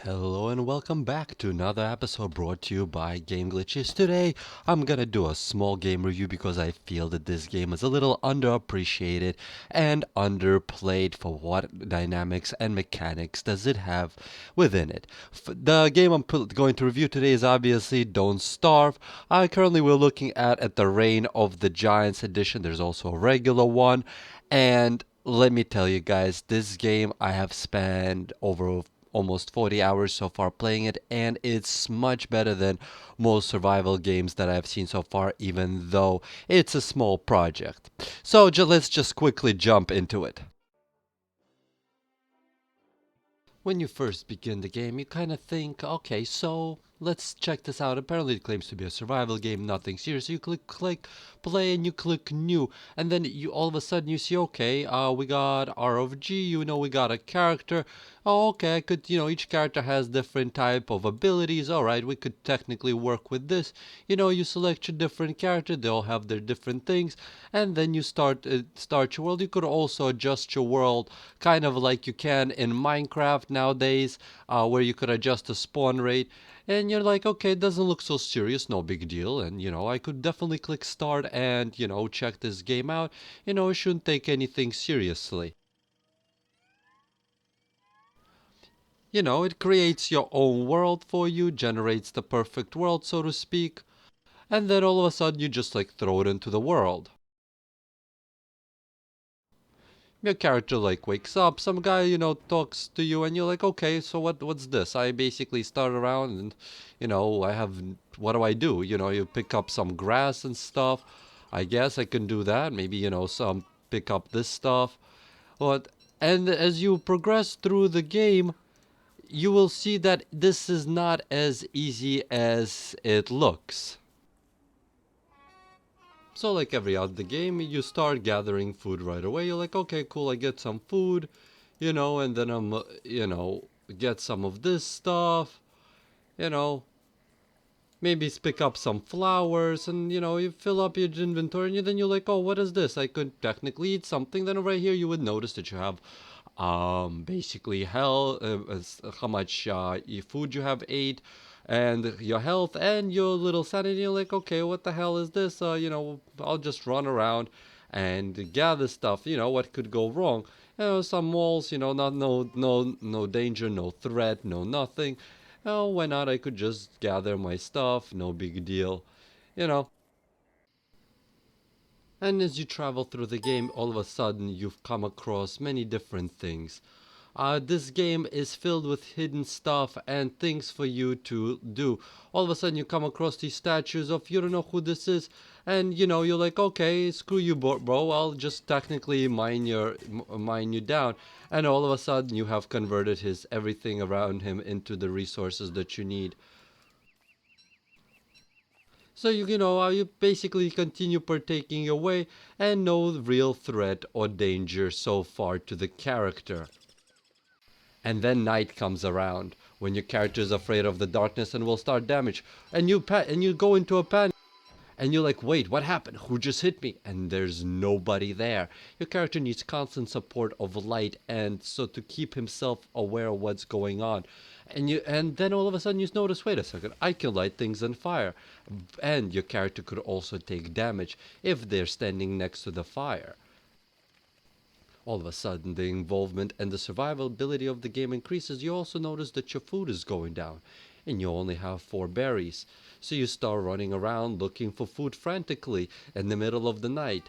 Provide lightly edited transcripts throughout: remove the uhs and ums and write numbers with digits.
Hello and welcome back to another episode brought to you by Game Glitches. Today, I'm gonna do a small game review because I feel that this game is a little underappreciated and underplayed for what dynamics and mechanics does it have within it. The game I'm going to review today is obviously Don't Starve. Currently, we're looking at the Reign of the Giants edition. There's also a regular one, and let me tell you guys, this game I have spent over almost 40 hours so far playing it, and it's much better than most survival games that I've seen so far, even though it's a small project. So let's just quickly jump into it. When you first begin the game, you kind of think, okay, so let's check this out. Apparently, it claims to be a survival game, nothing serious. You click play and you click new, and then you all of a sudden you see, okay, we got ROG, we got a character. Oh, okay, I could, each character has different type of abilities. All right, we could technically work with this. You select your different character, they all have their different things, and then you start your world. You could also adjust your world kind of like you can in Minecraft nowadays, where you could adjust the spawn rate. And you're like, okay, it doesn't look so serious, no big deal. And, I could definitely click start and, check this game out. It shouldn't take anything seriously. It creates your own world for you, generates the perfect world, so to speak. And then all of a sudden you just like throw it into the world. Your character like wakes up, some guy, talks to you and you're like, okay, so what's this? I basically start around and, I have, what do I do? You pick up some grass and stuff. I guess I can do that. Maybe, some pick up this stuff. But, and as you progress through the game, you will see that this is not as easy as it looks. So like every other game, you start gathering food right away. You're like, okay, cool, I get some food, and then get some of this stuff, you know, maybe pick up some flowers, and you fill up your inventory, and then you're like, oh, what is this? I could technically eat something. Then right here, you would notice that you have, basically how much food you have ate, and your health and your little sanity. You're like, okay, what the hell is this? I'll just run around and gather stuff. What could go wrong? Some walls. Not no danger, no threat, no nothing. Oh, why not? I could just gather my stuff. No big deal. You know. And as you travel through the game, all of a sudden you've come across many different things. This game is filled with hidden stuff and things for you to do. All of a sudden, you come across these statues of you don't know who this is, and you're like, okay, screw you, bro. I'll just technically mine you down, and all of a sudden, you have converted his everything around him into the resources that you need. So you basically continue partaking your way, and no real threat or danger so far to the character. And then night comes around when your character is afraid of the darkness and will start damage. And you go into a panic. And you're like, wait, what happened? Who just hit me? And there's nobody there. Your character needs constant support of light, and so to keep himself aware of what's going on. And then all of a sudden you notice, wait a second, I can light things on fire. And your character could also take damage if they're standing next to the fire. All of a sudden, the involvement and the survivability of the game increases. You also notice that your food is going down, and you only have 4 berries. So you start running around looking for food frantically in the middle of the night.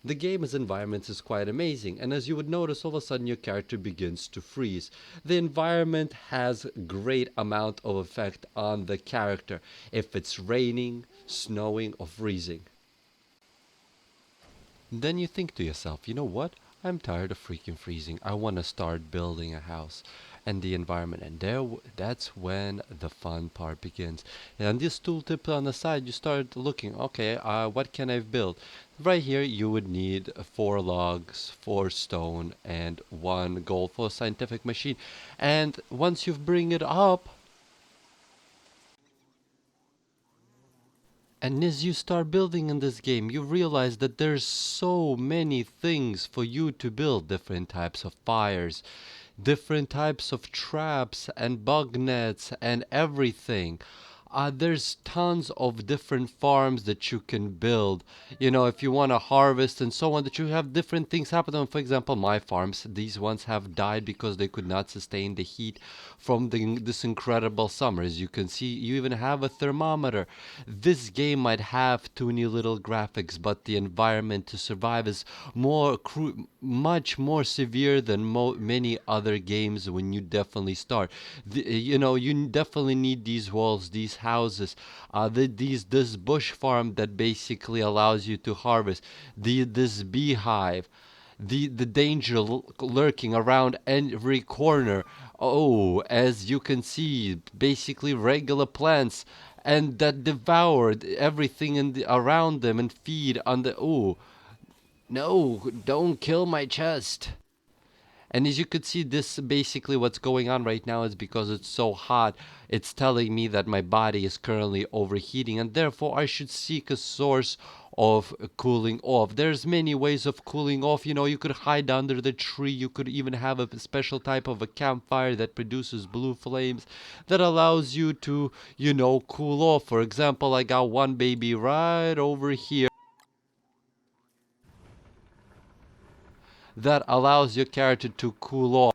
The game's environment is quite amazing, and as you would notice, all of a sudden your character begins to freeze. The environment has great amount of effect on the character if it's raining, snowing, or freezing. Then you think to yourself, you know what? I'm tired of freaking freezing. I want to start building a house and the environment. And that's when the fun part begins. And this tooltip on the side, you start looking, okay, what can I build? Right here, you would need 4 logs, 4 stone, and 1 gold for a scientific machine. And once you bring it up, and as you start building in this game, you realize that there's so many things for you to build. Different types of fires, different types of traps and bug nets and everything. There's tons of different farms that you can build. If you want to harvest and so on, that you have different things happen. For example, my farms, these ones have died because they could not sustain the heat from this incredible summer. As you can see, you even have a thermometer. This game might have toony little graphics, but the environment to survive is much more severe than many other games when you definitely start. You definitely need these walls, these houses, this bush farm that basically allows you to harvest, this beehive, the danger lurking around every corner. Oh, as you can see, basically regular plants and that devoured everything around them and feed on the. Oh, no, don't kill my chest. And as you could see, this basically what's going on right now is because it's so hot, it's telling me that my body is currently overheating and therefore I should seek a source of cooling off. There's many ways of cooling off. You could hide under the tree. You could even have a special type of a campfire that produces blue flames that allows you to, cool off. For example, I got one baby right over here that allows your character to cool off.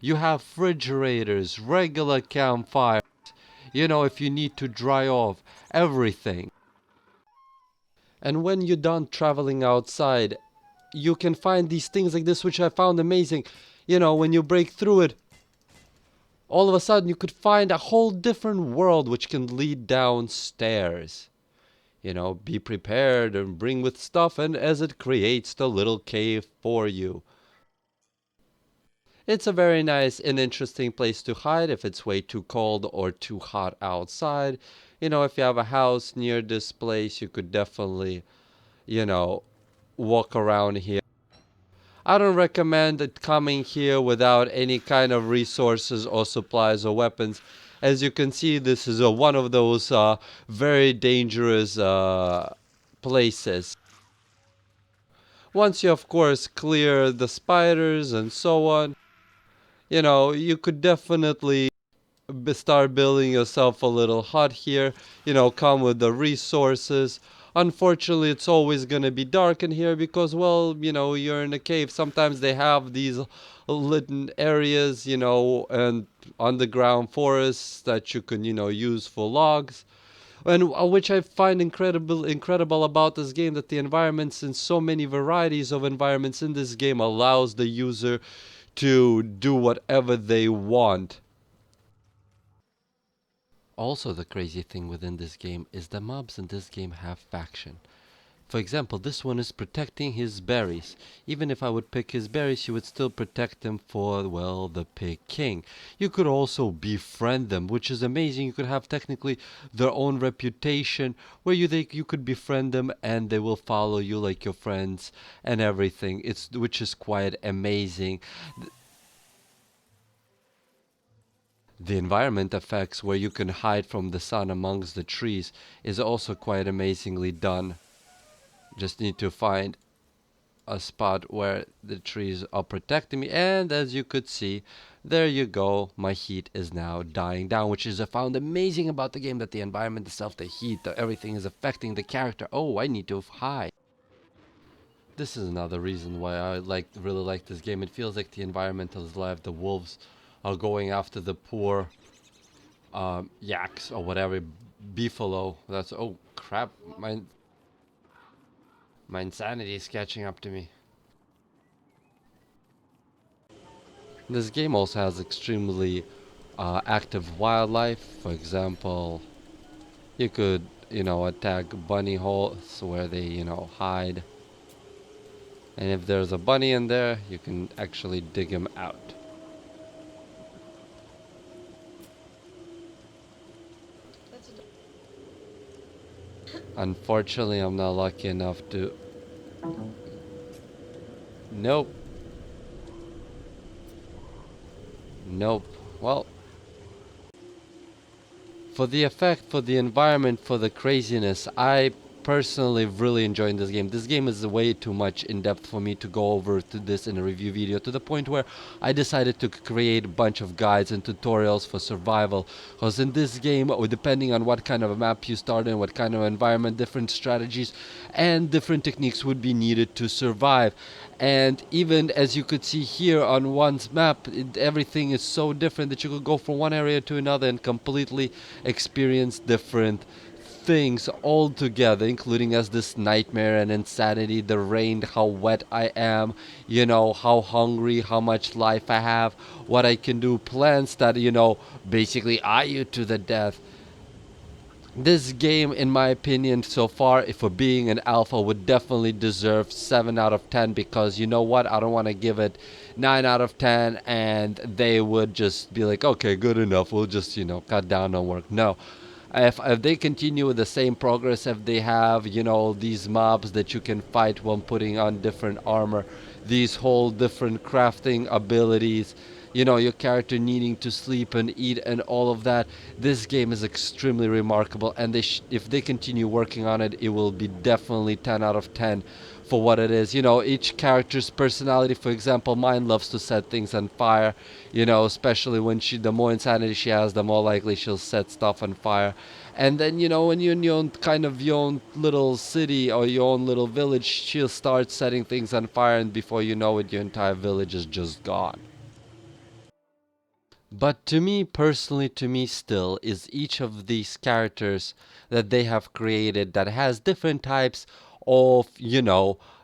You have refrigerators, regular campfires, if you need to dry off, everything. And when you're done traveling outside, you can find these things like this, which I found amazing. When you break through it, all of a sudden you could find a whole different world which can lead downstairs. Be prepared and bring with stuff, and as it creates the little cave for you. It's a very nice and interesting place to hide if it's way too cold or too hot outside. If you have a house near this place, you could definitely, walk around here. I don't recommend it coming here without any kind of resources or supplies or weapons. As you can see, this is one of those very dangerous places. Once you, of course, clear the spiders and so on, you could definitely start building yourself a little hut here, come with the resources. Unfortunately, it's always going to be dark in here because, well, you're in a cave. Sometimes they have these lit areas, and underground forests that you can, use for logs. And which I find incredible about this game, that the environments and so many varieties of environments in this game allows the user to do whatever they want. Also, the crazy thing within this game is the mobs in this game have faction. For example, this one is protecting his berries. Even if I would pick his berries, you would still protect them for, well, the pig king. You could also befriend them, which is amazing. You could have technically their own reputation where you could befriend them and they will follow you like your friends and everything. Which is quite amazing. The environment effects where you can hide from the sun amongst the trees is also quite amazingly done. Just need to find a spot where the trees are protecting me, and as you could see, there you go, my heat is now dying down, which is I found amazing about the game, that the environment itself, the heat, everything is affecting the character. Oh, I need to hide. This is another reason why I really like this game. It feels like the environment is alive. The wolves are going after the poor yaks or whatever, beefalo. That's, oh crap, my insanity is catching up to me. This game also has extremely active wildlife. For example, you could, attack bunny holes where they, hide. And if there's a bunny in there, you can actually dig him out. Unfortunately, I'm not lucky enough to... Nope. Nope. Well, for the effect, for the environment, for the craziness, I personally really enjoying this game. This game is way too much in depth for me to go over to this in a review video, to the point where I decided to create a bunch of guides and tutorials for survival. Because in this game, depending on what kind of a map you start in, what kind of environment, different strategies and different techniques would be needed to survive. And even as you could see here on one's map, everything is so different that you could go from one area to another and completely experience different things all together, including as this nightmare and insanity, the rain, how wet I am, how hungry, how much life I have, what I can do, plans that, basically eye you to the death. This game, in my opinion, so far, if for being an alpha, would definitely deserve 7 out of 10, because you know what? I don't want to give it 9 out of 10 and they would just be like, okay, good enough. We'll just, cut down on work. No. If they continue with the same progress, if they have, these mobs that you can fight when putting on different armor, these whole different crafting abilities, your character needing to sleep and eat and all of that, this game is extremely remarkable. And if they continue working on it, it will be definitely 10 out of 10 for what it is. Each character's personality, for example, mine loves to set things on fire, especially when the more insanity she has, the more likely she'll set stuff on fire. And then, when you're in your own kind of your own little city or your own little village, she'll start setting things on fire, and before you know it, your entire village is just gone. But to me, personally, to me still, is each of these characters that they have created that has different types of,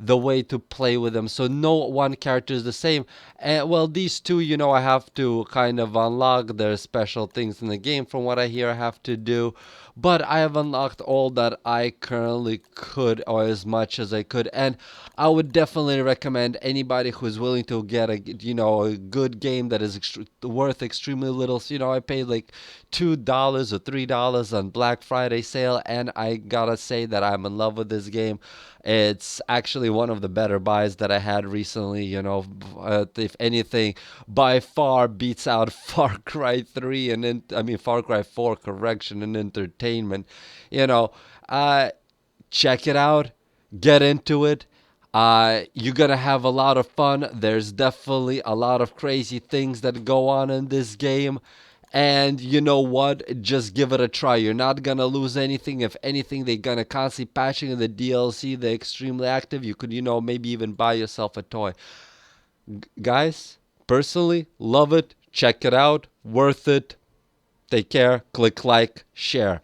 the way to play with them. So no one character is the same. And well, these two, I have to kind of unlock their special things in the game. From what I hear, I have to do. But I have unlocked all that I currently could, or as much as I could. And I would definitely recommend anybody who is willing to get a good game that is worth extremely little. So, I paid like $2 or $3 on Black Friday sale, and I gotta say that I'm in love with this game. It's actually one of the better buys that I had recently. If anything, by far beats out Far Cry 3 Far Cry 4, correction, and entertainment. You know, uh, check it out, get into it. You're gonna have a lot of fun. There's definitely a lot of crazy things that go on in this game. And you know what? Just give it a try. You're not gonna lose anything. If anything, they're gonna constantly patching in the DLC. They're extremely active. You could, maybe even buy yourself a toy. Guys, personally, love it. Check it out. Worth it. Take care. Click like, share.